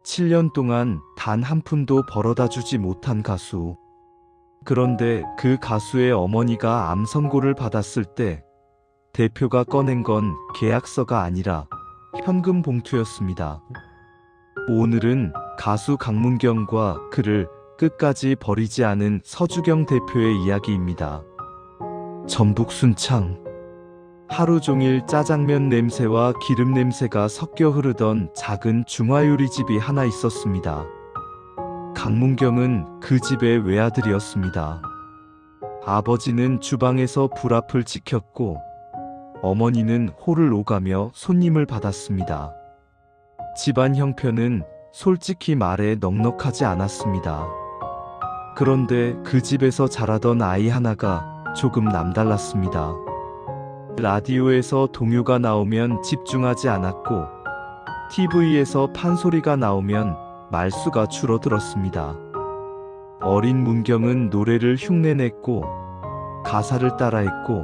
7년 동안 단 한 푼도 벌어다 주지 못한 가수. 그런데 그 가수의 어머니가 암 선고를 받았을 때 대표가 꺼낸 건 계약서가 아니라 현금 봉투였습니다. 오늘은 가수 강문경과 그를 끝까지 버리지 않은 서주경 대표의 이야기입니다. 전북 순창. 하루 종일 짜장면 냄새와 기름 냄새가 섞여 흐르던 작은 중화요리집이 하나 있었습니다. 강문경은 그 집의 외아들이었습니다. 아버지는 주방에서 불 앞을 지켰고 어머니는 홀을 오가며 손님을 받았습니다. 집안 형편은 솔직히 말해 넉넉하지 않았습니다. 그런데 그 집에서 자라던 아이 하나가 조금 남달랐습니다. 라디오에서 동요가 나오면 집중하지 않았고 TV에서 판소리가 나오면 말수가 줄어들었습니다. 어린 문경은 노래를 흉내냈고 가사를 따라했고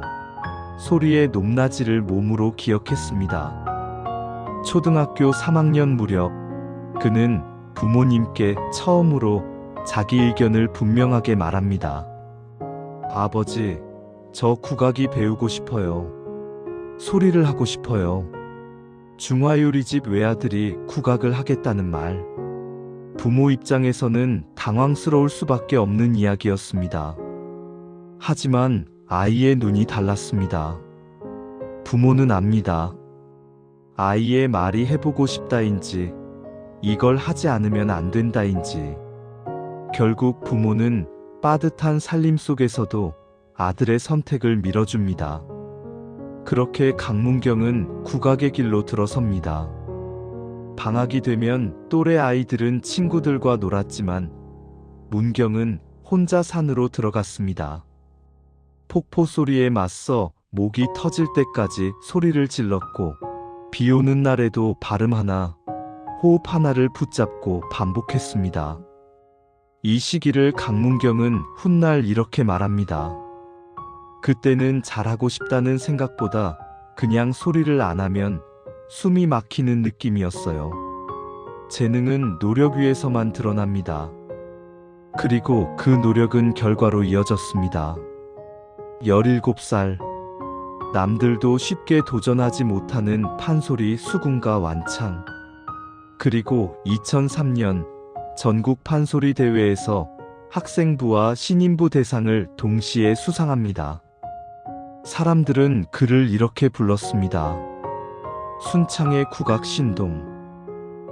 소리의 높낮이를 몸으로 기억했습니다. 초등학교 3학년 무렵 그는 부모님께 처음으로 자기 의견을 분명하게 말합니다. 아버지, 저 국악이 배우고 싶어요. 소리를 하고 싶어요. 중화요리집 외아들이 국악을 하겠다는 말. 부모 입장에서는 당황스러울 수밖에 없는 이야기였습니다. 하지만 아이의 눈이 달랐습니다. 부모는 압니다. 아이의 말이 해보고 싶다인지 이걸 하지 않으면 안 된다인지. 결국 부모는 빠듯한 살림 속에서도 아들의 선택을 밀어줍니다. 그렇게 강문경은 국악의 길로 들어섭니다. 방학이 되면 또래 아이들은 친구들과 놀았지만 문경은 혼자 산으로 들어갔습니다. 폭포 소리에 맞서 목이 터질 때까지 소리를 질렀고 비 오는 날에도 발음 하나, 호흡 하나를 붙잡고 반복했습니다. 이 시기를 강문경은 훗날 이렇게 말합니다. 그때는 잘하고 싶다는 생각보다 그냥 소리를 안 하면 숨이 막히는 느낌이었어요. 재능은 노력 위에서만 드러납니다. 그리고 그 노력은 결과로 이어졌습니다. 17살. 남들도 쉽게 도전하지 못하는 판소리 수군가 완창. 그리고 2003년 전국 판소리 대회에서 학생부와 신인부 대상을 동시에 수상합니다. 사람들은 그를 이렇게 불렀습니다. 순창의 국악 신동.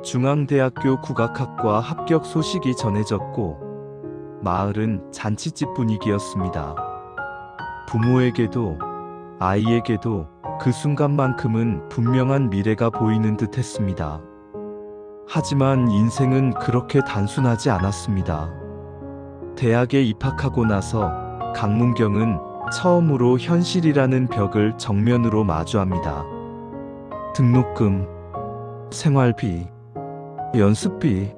중앙대학교 국악학과 합격 소식이 전해졌고 마을은 잔치집 분위기였습니다. 부모에게도 아이에게도 그 순간만큼은 분명한 미래가 보이는 듯 했습니다. 하지만 인생은 그렇게 단순하지 않았습니다. 대학에 입학하고 나서 강문경은 처음으로 현실이라는 벽을 정면으로 마주합니다. 등록금, 생활비, 연습비.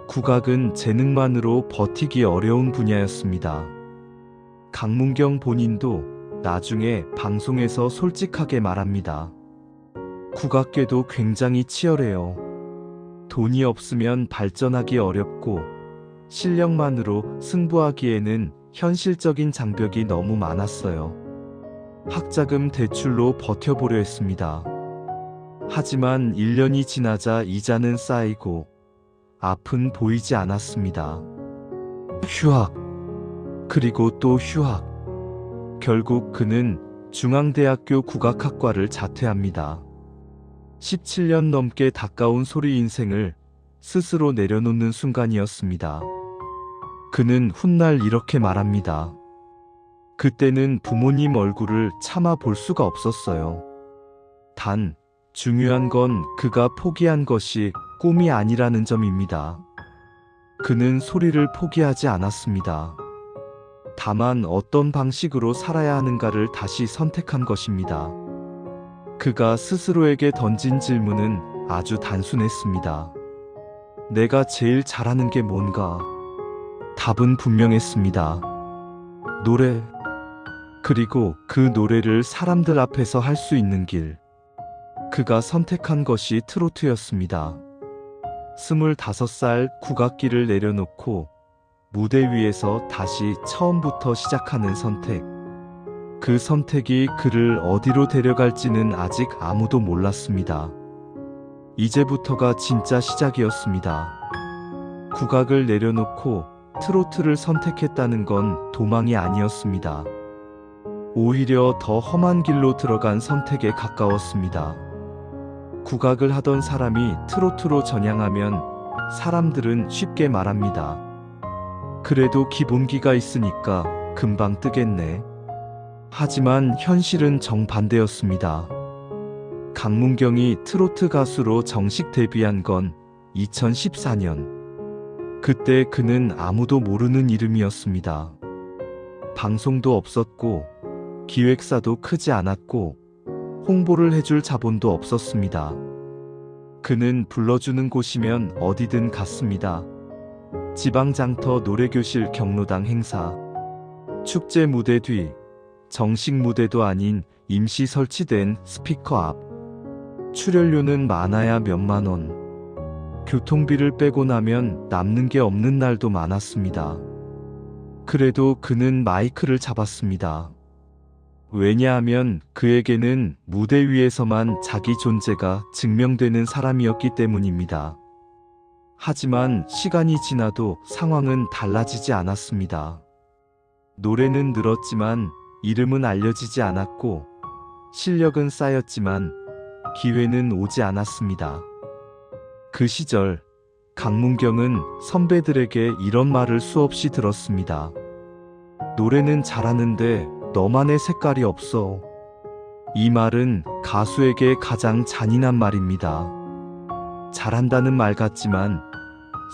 국악은 재능만으로 버티기 어려운 분야였습니다. 강문경 본인도 나중에 방송에서 솔직하게 말합니다. 국악계도 굉장히 치열해요. 돈이 없으면 발전하기 어렵고 실력만으로 승부하기에는 현실적인 장벽이 너무 많았어요. 학자금 대출로 버텨보려 했습니다. 하지만 1년이 지나자 이자는 쌓이고 앞은 보이지 않았습니다. 휴학, 그리고 또 휴학. 결국 그는 중앙대학교 국악학과를 자퇴합니다. 17년 넘게 가까운 소리 인생을 스스로 내려놓는 순간이었습니다. 그는 훗날 이렇게 말합니다. 그때는 부모님 얼굴을 차마 볼 수가 없었어요. 단, 중요한 건 그가 포기한 것이 꿈이 아니라는 점입니다. 그는 소리를 포기하지 않았습니다. 다만 어떤 방식으로 살아야 하는가를 다시 선택한 것입니다. 그가 스스로에게 던진 질문은 아주 단순했습니다. 내가 제일 잘하는 게 뭔가? 답은 분명했습니다. 노래. 그리고 그 노래를 사람들 앞에서 할 수 있는 길. 그가 선택한 것이 트로트였습니다. 25살 국악기를 내려놓고 무대 위에서 다시 처음부터 시작하는 선택. 그 선택이 그를 어디로 데려갈지는 아직 아무도 몰랐습니다. 이제부터가 진짜 시작이었습니다. 국악을 내려놓고 트로트를 선택했다는 건 도망이 아니었습니다. 오히려 더 험한 길로 들어간 선택에 가까웠습니다. 국악을 하던 사람이 트로트로 전향하면 사람들은 쉽게 말합니다. 그래도 기본기가 있으니까 금방 뜨겠네. 하지만 현실은 정반대였습니다. 강문경이 트로트 가수로 정식 데뷔한 건 2014년. 그때 그는 아무도 모르는 이름이었습니다. 방송도 없었고 기획사도 크지 않았고 홍보를 해줄 자본도 없었습니다. 그는 불러주는 곳이면 어디든 갔습니다. 지방장터 노래교실 경로당 행사, 축제 무대 뒤, 정식 무대도 아닌 임시 설치된 스피커 앞. 출연료는 많아야 몇만 원. 교통비를 빼고 나면 남는 게 없는 날도 많았습니다. 그래도 그는 마이크를 잡았습니다. 왜냐하면 그에게는 무대 위에서만 자기 존재가 증명되는 사람이었기 때문입니다. 하지만 시간이 지나도 상황은 달라지지 않았습니다. 노래는 늘었지만 이름은 알려지지 않았고 실력은 쌓였지만 기회는 오지 않았습니다. 그 시절 강문경은 선배들에게 이런 말을 수없이 들었습니다. 노래는 잘하는데 너만의 색깔이 없어. 이 말은 가수에게 가장 잔인한 말입니다. 잘한다는 말 같지만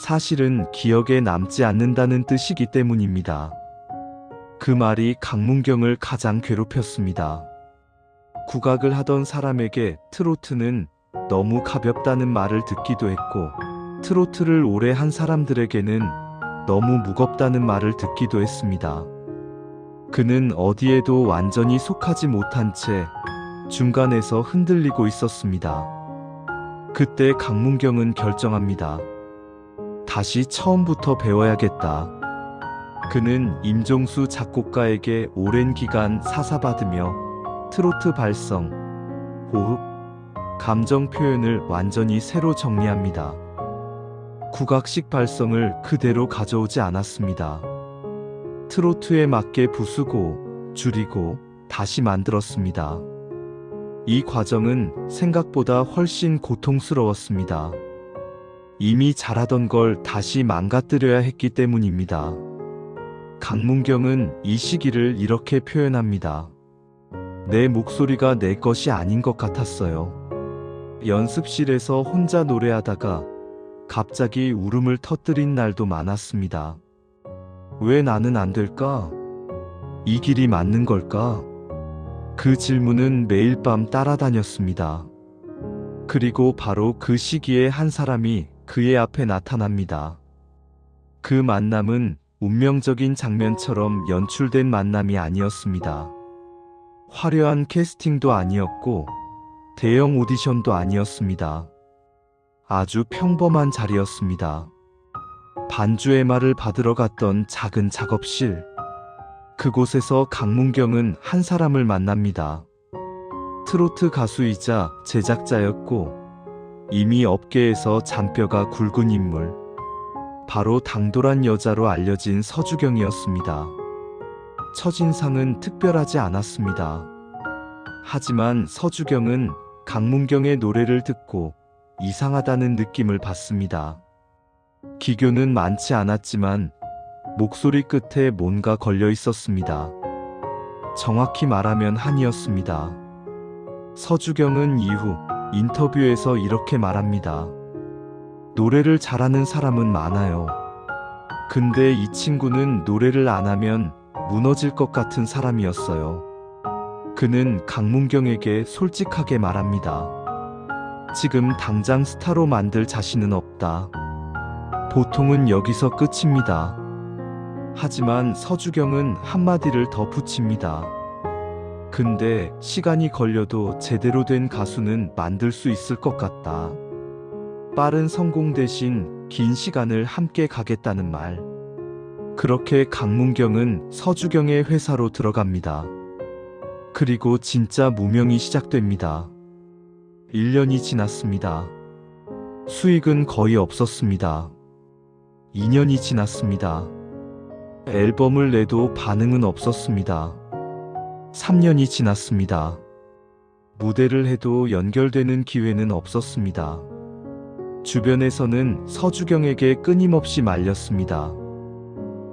사실은 기억에 남지 않는다는 뜻이기 때문입니다. 그 말이 강문경을 가장 괴롭혔습니다. 국악을 하던 사람에게 트로트는 너무 가볍다는 말을 듣기도 했고, 트로트를 오래 한 사람들에게는 너무 무겁다는 말을 듣기도 했습니다. 그는 어디에도 완전히 속하지 못한 채 중간에서 흔들리고 있었습니다. 그때 강문경은 결정합니다. 다시 처음부터 배워야겠다. 그는 임종수 작곡가에게 오랜 기간 사사받으며 트로트 발성, 호흡, 감정 표현을 완전히 새로 정리합니다. 국악식 발성을 그대로 가져오지 않았습니다. 트로트에 맞게 부수고 줄이고 다시 만들었습니다. 이 과정은 생각보다 훨씬 고통스러웠습니다. 이미 잘하던 걸 다시 망가뜨려야 했기 때문입니다. 강문경은 이 시기를 이렇게 표현합니다. 내 목소리가 내 것이 아닌 것 같았어요. 연습실에서 혼자 노래하다가 갑자기 울음을 터뜨린 날도 많았습니다. 왜 나는 안 될까? 이 길이 맞는 걸까? 그 질문은 매일 밤 따라다녔습니다. 그리고 바로 그 시기에 한 사람이 그의 앞에 나타납니다. 그 만남은 운명적인 장면처럼 연출된 만남이 아니었습니다. 화려한 캐스팅도 아니었고 대형 오디션도 아니었습니다. 아주 평범한 자리였습니다. 반주 MR을 받으러 갔던 작은 작업실. 그곳에서 강문경은 한 사람을 만납니다. 트로트 가수이자 제작자였고 이미 업계에서 잔뼈가 굵은 인물. 바로 당돌한 여자로 알려진 서주경이었습니다. 첫인상은 특별하지 않았습니다. 하지만 서주경은 강문경의 노래를 듣고 이상하다는 느낌을 받습니다. 기교는 많지 않았지만 목소리 끝에 뭔가 걸려 있었습니다. 정확히 말하면 한이었습니다. 서주경은 이후 인터뷰에서 이렇게 말합니다. 노래를 잘하는 사람은 많아요. 근데 이 친구는 노래를 안 하면 무너질 것 같은 사람이었어요. 그는 강문경에게 솔직하게 말합니다. 지금 당장 스타로 만들 자신은 없다. 보통은 여기서 끝입니다. 하지만 서주경은 한마디를 더 붙입니다. 근데 시간이 걸려도 제대로 된 가수는 만들 수 있을 것 같다. 빠른 성공 대신 긴 시간을 함께 가겠다는 말. 그렇게 강문경은 서주경의 회사로 들어갑니다. 그리고 진짜 무명이 시작됩니다. 1년이 지났습니다. 수익은 거의 없었습니다. 2년이 지났습니다. 앨범을 내도 반응은 없었습니다. 3년이 지났습니다. 무대를 해도 연결되는 기회는 없었습니다. 주변에서는 서주경에게 끊임없이 말렸습니다.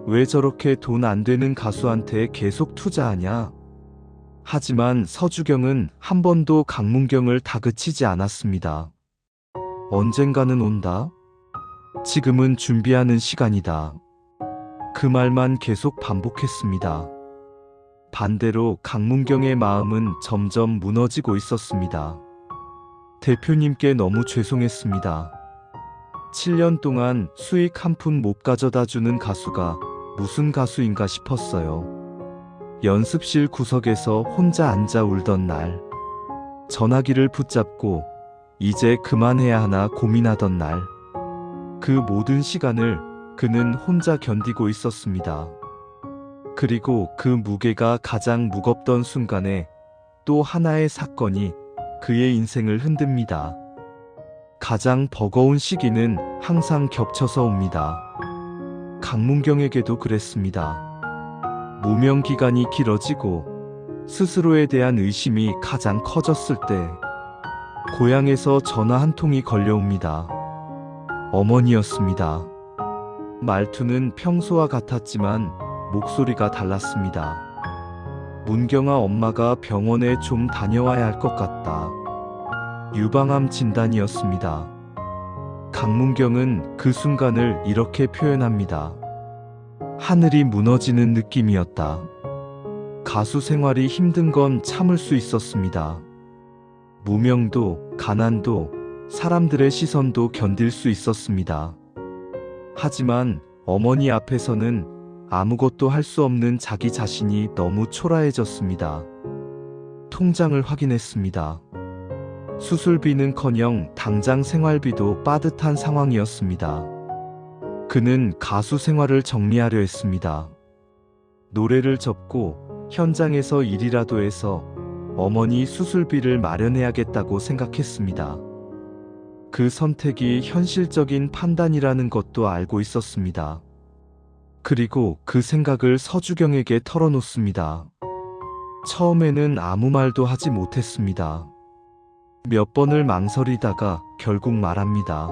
왜 저렇게 돈 안 되는 가수한테 계속 투자하냐? 하지만 서주경은 한 번도 강문경을 다그치지 않았습니다. 언젠가는 온다. 지금은 준비하는 시간이다. 그 말만 계속 반복했습니다. 반대로 강문경의 마음은 점점 무너지고 있었습니다. 대표님께 너무 죄송했습니다. 7년 동안 수익 한 푼 못 가져다 주는 가수가 무슨 가수인가 싶었어요. 연습실 구석에서 혼자 앉아 울던 날, 전화기를 붙잡고 이제 그만해야 하나 고민하던 날, 그 모든 시간을 그는 혼자 견디고 있었습니다. 그리고 그 무게가 가장 무겁던 순간에 또 하나의 사건이 그의 인생을 흔듭니다. 가장 버거운 시기는 항상 겹쳐서 옵니다. 강문경에게도 그랬습니다. 무명 기간이 길어지고 스스로에 대한 의심이 가장 커졌을 때 고향에서 전화 한 통이 걸려옵니다. 어머니였습니다. 말투는 평소와 같았지만 목소리가 달랐습니다. 문경아, 엄마가 병원에 좀 다녀와야 할 것 같다. 유방암 진단이었습니다. 강문경은 그 순간을 이렇게 표현합니다. 하늘이 무너지는 느낌이었다. 가수 생활이 힘든 건 참을 수 있었습니다. 무명도, 가난도, 사람들의 시선도 견딜 수 있었습니다. 하지만 어머니 앞에서는 아무것도 할 수 없는 자기 자신이 너무 초라해졌습니다. 통장을 확인했습니다. 수술비는커녕 당장 생활비도 빠듯한 상황이었습니다. 그는 가수 생활을 정리하려 했습니다. 노래를 접고 현장에서 일이라도 해서 어머니 수술비를 마련해야겠다고 생각했습니다. 그 선택이 현실적인 판단이라는 것도 알고 있었습니다. 그리고 그 생각을 서주경에게 털어놓습니다. 처음에는 아무 말도 하지 못했습니다. 몇 번을 망설이다가 결국 말합니다.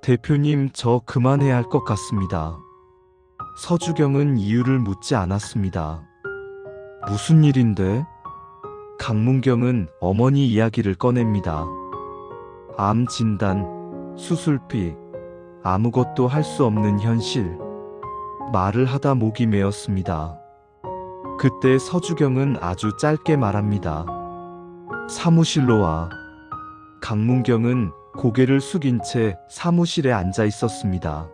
대표님, 저 그만해야 할 것 같습니다. 서주경은 이유를 묻지 않았습니다. 무슨 일인데? 강문경은 어머니 이야기를 꺼냅니다. 암 진단, 수술비, 아무것도 할 수 없는 현실. 말을 하다 목이 메었습니다. 그때 서주경은 아주 짧게 말합니다. 사무실로 와. 강문경은 고개를 숙인 채 사무실에 앉아 있었습니다.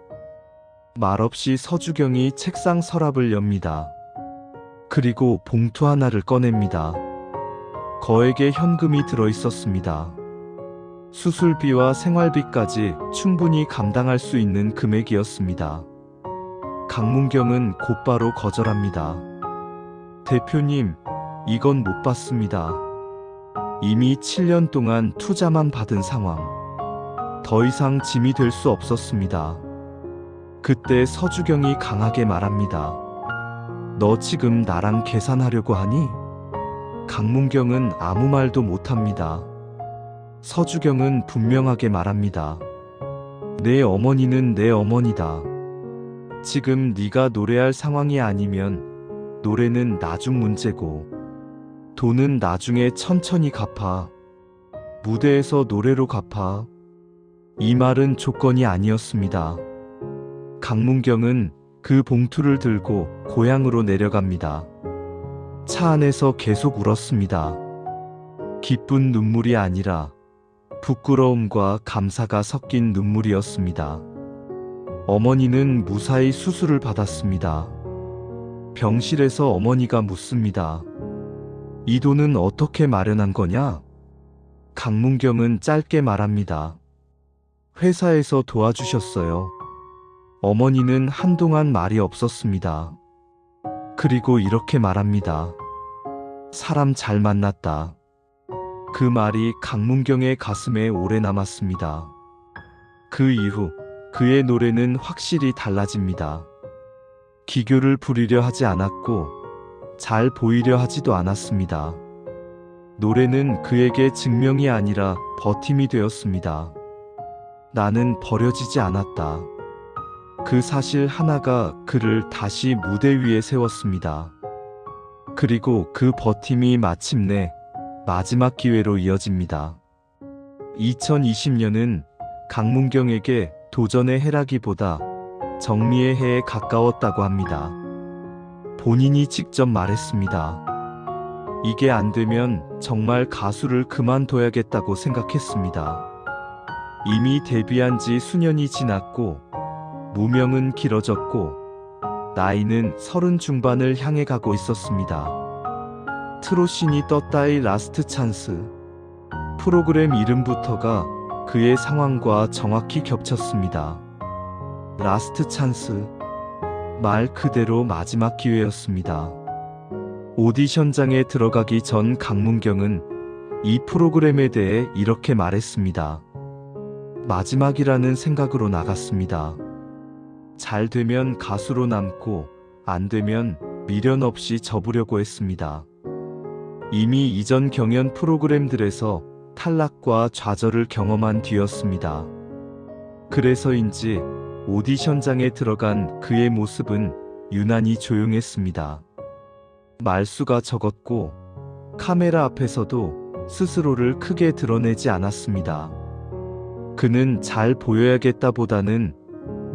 말없이 서주경이 책상 서랍을 엽니다. 그리고 봉투 하나를 꺼냅니다. 거액의 현금이 들어 있었습니다. 수술비와 생활비까지 충분히 감당할 수 있는 금액이었습니다. 강문경은 곧바로 거절합니다. 대표님, 이건 못 받습니다. 이미 7년 동안 투자만 받은 상황. 더 이상 짐이 될 수 없었습니다. 그때 서주경이 강하게 말합니다. 너 지금 나랑 계산하려고 하니? 강문경은 아무 말도 못합니다. 서주경은 분명하게 말합니다. 내 어머니는 내 어머니다. 지금 네가 노래할 상황이 아니면 노래는 나중 문제고 돈은 나중에 천천히 갚아. 무대에서 노래로 갚아. 이 말은 조건이 아니었습니다. 강문경은 그 봉투를 들고 고향으로 내려갑니다. 차 안에서 계속 울었습니다. 기쁜 눈물이 아니라 부끄러움과 감사가 섞인 눈물이었습니다. 어머니는 무사히 수술을 받았습니다. 병실에서 어머니가 묻습니다. 이 돈은 어떻게 마련한 거냐? 강문경은 짧게 말합니다. 회사에서 도와주셨어요. 어머니는 한동안 말이 없었습니다. 그리고 이렇게 말합니다. 사람 잘 만났다. 그 말이 강문경의 가슴에 오래 남았습니다. 그 이후 그의 노래는 확실히 달라집니다. 기교를 부리려 하지 않았고 잘 보이려 하지도 않았습니다. 노래는 그에게 증명이 아니라 버팀이 되었습니다. 나는 버려지지 않았다. 그 사실 하나가 그를 다시 무대 위에 세웠습니다. 그리고 그 버팀이 마침내 마지막 기회로 이어집니다. 2020년은 강문경에게 도전의 해라기보다 정리의 해에 가까웠다고 합니다. 본인이 직접 말했습니다. 이게 안 되면 정말 가수를 그만둬야겠다고 생각했습니다. 이미 데뷔한 지 수년이 지났고 무명은 길어졌고 나이는 30 중반을 향해 가고 있었습니다. 트롯신이 떴다의 라스트 찬스. 프로그램 이름부터가 그의 상황과 정확히 겹쳤습니다. 라스트 찬스. 말 그대로 마지막 기회였습니다. 오디션장에 들어가기 전 강문경은 이 프로그램에 대해 이렇게 말했습니다. 마지막이라는 생각으로 나갔습니다. 잘 되면 가수로 남고 안 되면 미련 없이 접으려고 했습니다. 이미 이전 경연 프로그램들에서 탈락과 좌절을 경험한 뒤였습니다. 그래서인지 오디션장에 들어간 그의 모습은 유난히 조용했습니다. 말수가 적었고 카메라 앞에서도 스스로를 크게 드러내지 않았습니다. 그는 잘 보여야겠다보다는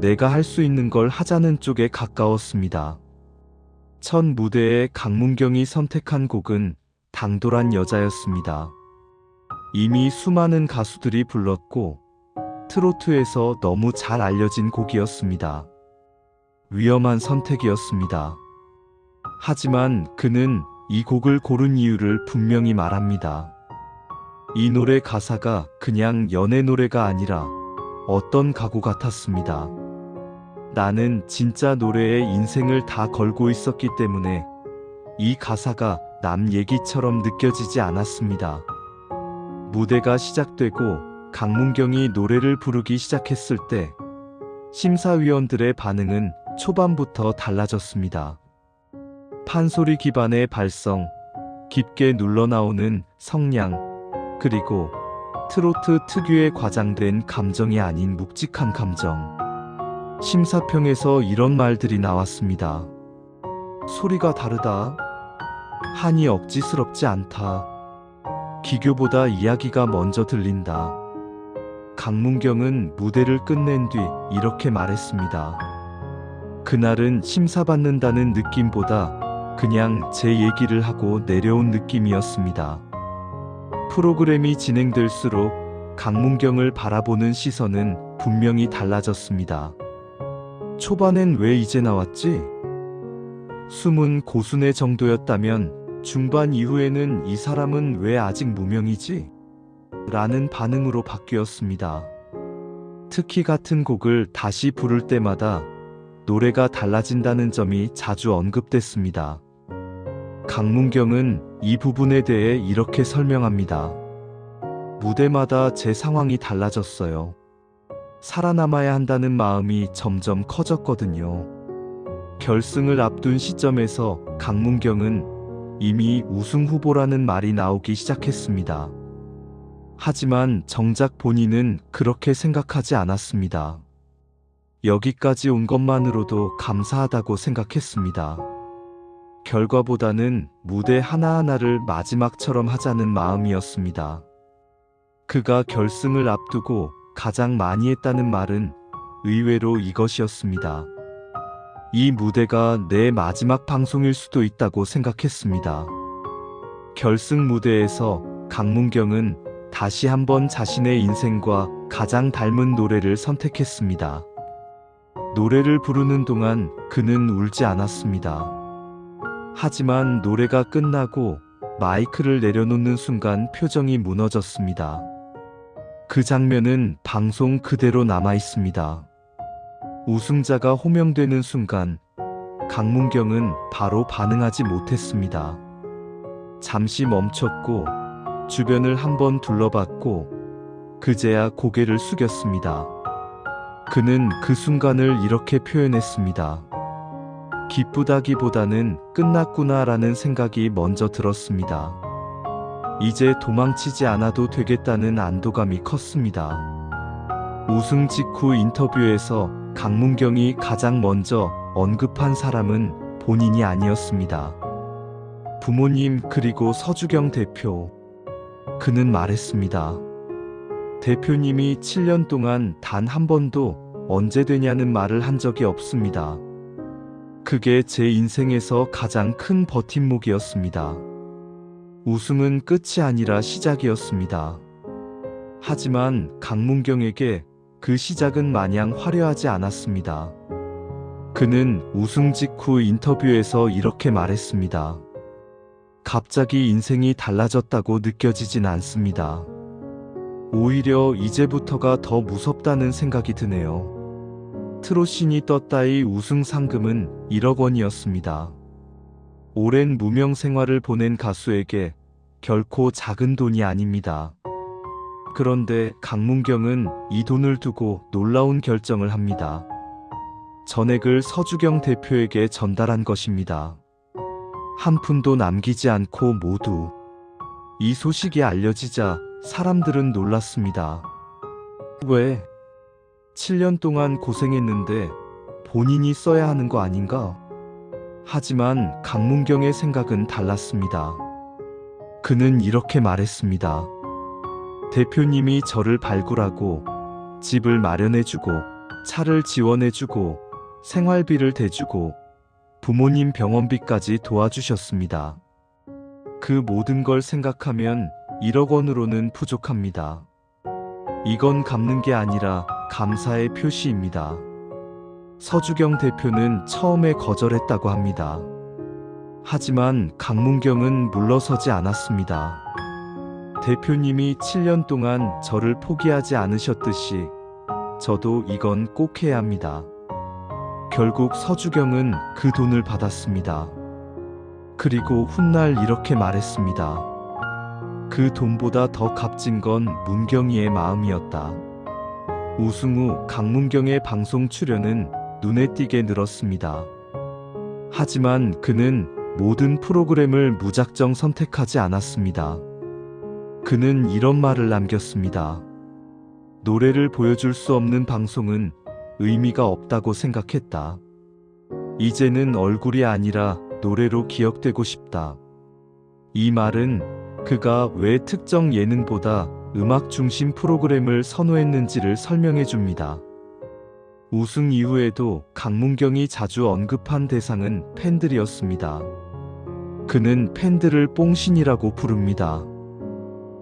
내가 할 수 있는 걸 하자는 쪽에 가까웠습니다. 첫 무대에 강문경이 선택한 곡은 당돌한 여자였습니다. 이미 수많은 가수들이 불렀고 트로트에서 너무 잘 알려진 곡이었습니다. 위험한 선택이었습니다. 하지만 그는 이 곡을 고른 이유를 분명히 말합니다. 이 노래 가사가 그냥 연애 노래가 아니라 어떤 각오 같았습니다. 나는 진짜 노래에 인생을 다 걸고 있었기 때문에 이 가사가 남 얘기처럼 느껴지지 않았습니다. 무대가 시작되고 강문경이 노래를 부르기 시작했을 때 심사위원들의 반응은 초반부터 달라졌습니다. 판소리 기반의 발성, 깊게 눌러나오는 성량, 그리고 트로트 특유의 과장된 감정이 아닌 묵직한 감정. 심사평에서 이런 말들이 나왔습니다. 소리가 다르다. 한이 억지스럽지 않다. 기교보다 이야기가 먼저 들린다. 강문경은 무대를 끝낸 뒤 이렇게 말했습니다. 그날은 심사받는다는 느낌보다 그냥 제 얘기를 하고 내려온 느낌이었습니다. 프로그램이 진행될수록 강문경을 바라보는 시선은 분명히 달라졌습니다. 초반엔 왜 이제 나왔지? 숨은 고순의 정도였다면 중반 이후에는 이 사람은 왜 아직 무명이지? 라는 반응으로 바뀌었습니다. 특히 같은 곡을 다시 부를 때마다 노래가 달라진다는 점이 자주 언급됐습니다. 강문경은 이 부분에 대해 이렇게 설명합니다. 무대마다 제 상황이 달라졌어요. 살아남아야 한다는 마음이 점점 커졌거든요. 결승을 앞둔 시점에서 강문경은 이미 우승 후보라는 말이 나오기 시작했습니다. 하지만 정작 본인은 그렇게 생각하지 않았습니다. 여기까지 온 것만으로도 감사하다고 생각했습니다. 결과보다는 무대 하나하나를 마지막처럼 하자는 마음이었습니다. 그가 결승을 앞두고 가장 많이 했다는 말은 의외로 이것이었습니다. 이 무대가 내 마지막 방송일 수도 있다고 생각했습니다. 결승 무대에서 강문경은 다시 한번 자신의 인생과 가장 닮은 노래를 선택했습니다. 노래를 부르는 동안 그는 울지 않았습니다. 하지만 노래가 끝나고 마이크를 내려놓는 순간 표정이 무너졌습니다. 그 장면은 방송 그대로 남아 있습니다. 우승자가 호명되는 순간 강문경은 바로 반응하지 못했습니다. 잠시 멈췄고 주변을 한번 둘러봤고 그제야 고개를 숙였습니다. 그는 그 순간을 이렇게 표현했습니다. 기쁘다기보다는 끝났구나라는 생각이 먼저 들었습니다. 이제 도망치지 않아도 되겠다는 안도감이 컸습니다. 우승 직후 인터뷰에서 강문경이 가장 먼저 언급한 사람은 본인이 아니었습니다. 부모님 그리고 서주경 대표. 그는 말했습니다. 대표님이 7년 동안 단 한 번도 언제 되냐는 말을 한 적이 없습니다. 그게 제 인생에서 가장 큰 버팀목이었습니다. 우승은 끝이 아니라 시작이었습니다. 하지만 강문경에게 그 시작은 마냥 화려하지 않았습니다. 그는 우승 직후 인터뷰에서 이렇게 말했습니다. 갑자기 인생이 달라졌다고 느껴지진 않습니다. 오히려 이제부터가 더 무섭다는 생각이 드네요. 트롯신이 떴다의 우승 상금은 1억 원이었습니다. 오랜 무명 생활을 보낸 가수에게 결코 작은 돈이 아닙니다. 그런데 강문경은 이 돈을 두고 놀라운 결정을 합니다. 전액을 서주경 대표에게 전달한 것입니다. 한 푼도 남기지 않고 모두. 이 소식이 알려지자 사람들은 놀랐습니다. 왜? 7년 동안 고생했는데 본인이 써야 하는 거 아닌가? 하지만 강문경의 생각은 달랐습니다. 그는 이렇게 말했습니다. 대표님이 저를 발굴하고 집을 마련해주고 차를 지원해주고 생활비를 대주고 부모님 병원비까지 도와주셨습니다. 그 모든 걸 생각하면 1억 원으로는 부족합니다. 이건 갚는 게 아니라 감사의 표시입니다. 서주경 대표는 처음에 거절했다고 합니다. 하지만 강문경은 물러서지 않았습니다. 대표님이 7년 동안 저를 포기하지 않으셨듯이 저도 이건 꼭 해야 합니다. 결국 서주경은 그 돈을 받았습니다. 그리고 훗날 이렇게 말했습니다. 그 돈보다 더 값진 건 문경이의 마음이었다. 우승 후 강문경의 방송 출연은 눈에 띄게 늘었습니다. 하지만 그는 모든 프로그램을 무작정 선택하지 않았습니다. 그는 이런 말을 남겼습니다. 노래를 보여줄 수 없는 방송은 의미가 없다고 생각했다. 이제는 얼굴이 아니라 노래로 기억되고 싶다. 이 말은 그가 왜 특정 예능보다 음악 중심 프로그램을 선호했는지를 설명해 줍니다. 우승 이후에도 강문경이 자주 언급한 대상은 팬들이었습니다. 그는 팬들을 뽕신이라고 부릅니다.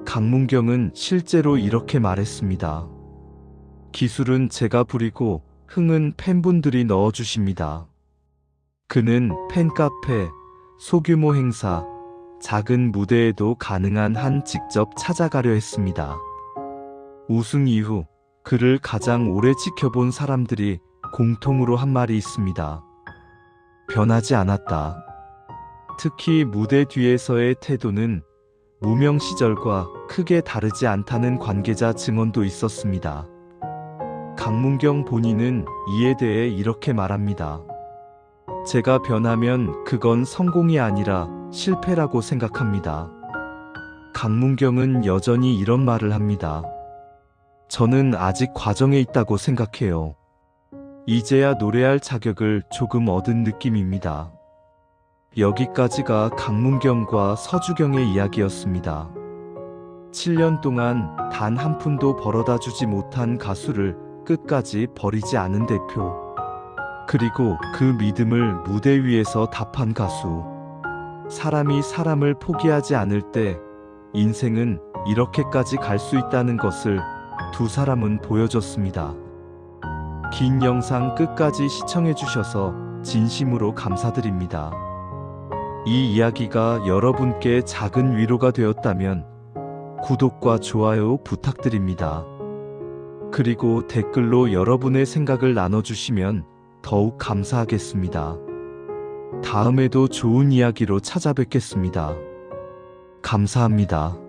강문경은 실제로 이렇게 말했습니다. 기술은 제가 부리고 흥은 팬분들이 넣어주십니다. 그는 팬카페, 소규모 행사, 작은 무대에도 가능한 한 직접 찾아가려 했습니다. 우승 이후 그를 가장 오래 지켜본 사람들이 공통으로 한 말이 있습니다. 변하지 않았다. 특히 무대 뒤에서의 태도는 무명 시절과 크게 다르지 않다는 관계자 증언도 있었습니다. 강문경 본인은 이에 대해 이렇게 말합니다. 제가 변하면 그건 성공이 아니라 실패라고 생각합니다. 강문경은 여전히 이런 말을 합니다. 저는 아직 과정에 있다고 생각해요. 이제야 노래할 자격을 조금 얻은 느낌입니다. 여기까지가 강문경과 서주경의 이야기였습니다. 7년 동안 단 한 푼도 벌어다 주지 못한 가수를 끝까지 버리지 않은 대표. 그리고 그 믿음을 무대 위에서 답한 가수. 사람이 사람을 포기하지 않을 때 인생은 이렇게까지 갈 수 있다는 것을 두 사람은 보여줬습니다. 긴 영상 끝까지 시청해주셔서 진심으로 감사드립니다. 이 이야기가 여러분께 작은 위로가 되었다면 구독과 좋아요 부탁드립니다. 그리고 댓글로 여러분의 생각을 나눠주시면 더욱 감사하겠습니다. 다음에도 좋은 이야기로 찾아뵙겠습니다. 감사합니다.